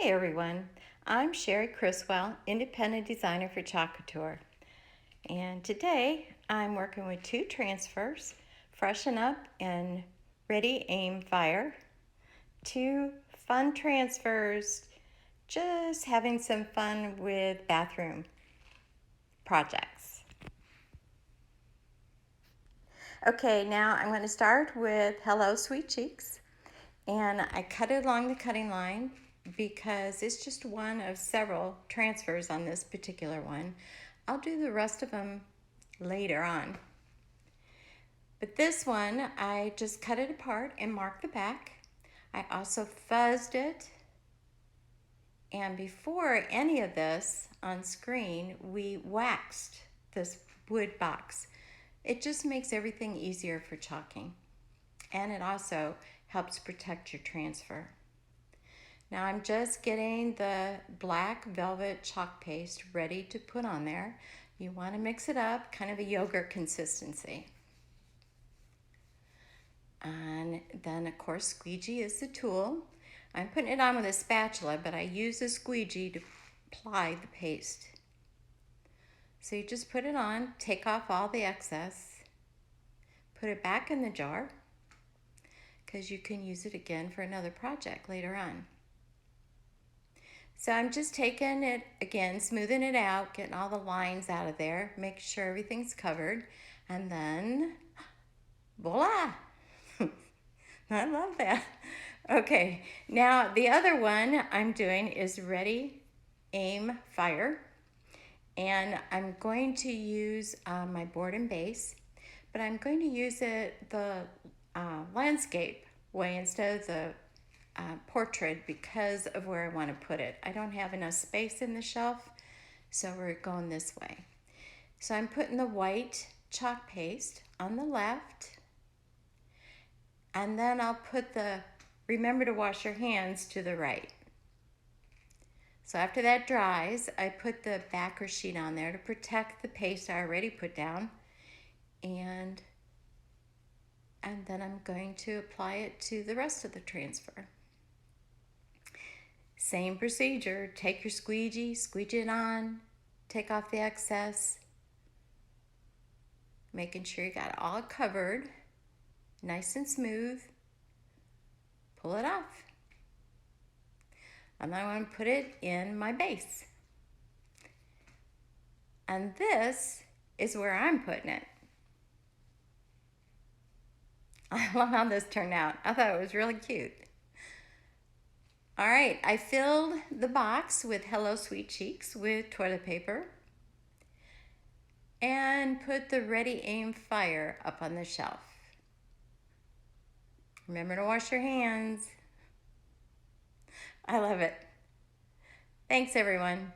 Hey everyone, I'm Sherry Criswell, independent designer for Chalk Couture. And today I'm working with two transfers, Freshen Up and Ready, Aim, Fire. Two fun transfers, just having some fun with bathroom projects. Okay, now I'm going to start with Hello Sweet Cheeks. And I cut it along the cutting line because it's just one of several transfers on this particular one. I'll do the rest of them later on. But this one, I just cut it apart and marked the back. I also fuzzed it. And before any of this on screen, we waxed this wood box. It just makes everything easier for chalking. And it also helps protect your transfer. Now I'm just getting the black velvet chalk paste ready to put on there. You want to mix it up, kind of a yogurt consistency. And then of course squeegee is the tool. I'm putting it on with a spatula, but I use a squeegee to apply the paste. So you just put it on, take off all the excess, put it back in the jar, because you can use it again for another project later on. So I'm just taking it again, smoothing it out, getting all the lines out of there, make sure everything's covered, and then voila! I love that. Okay, now the other one I'm doing is Ready, Aim, Fire. And I'm going to use my board and base, but I'm going to use it the landscape way instead of the portrait because of where I want to put it. I don't have enough space in the shelf, so we're going this way. So I'm putting the white chalk paste on the left, and then I'll put the remember to wash your hands to the right. So after that dries, I put the backer sheet on there to protect the paste I already put down, and then I'm going to apply it to the rest of the transfer. Same procedure, take your squeegee, squeegee it on, take off the excess, making sure you got it all covered, nice and smooth, pull it off. And then I'm going to put it in my base. And this is where I'm putting it. I love how this turned out. I thought it was really cute. All right, I filled the box with Hello Sweet Cheeks with toilet paper and put the Ready, Aim, Fire up on the shelf. Remember to wash your hands. I love it. Thanks, everyone.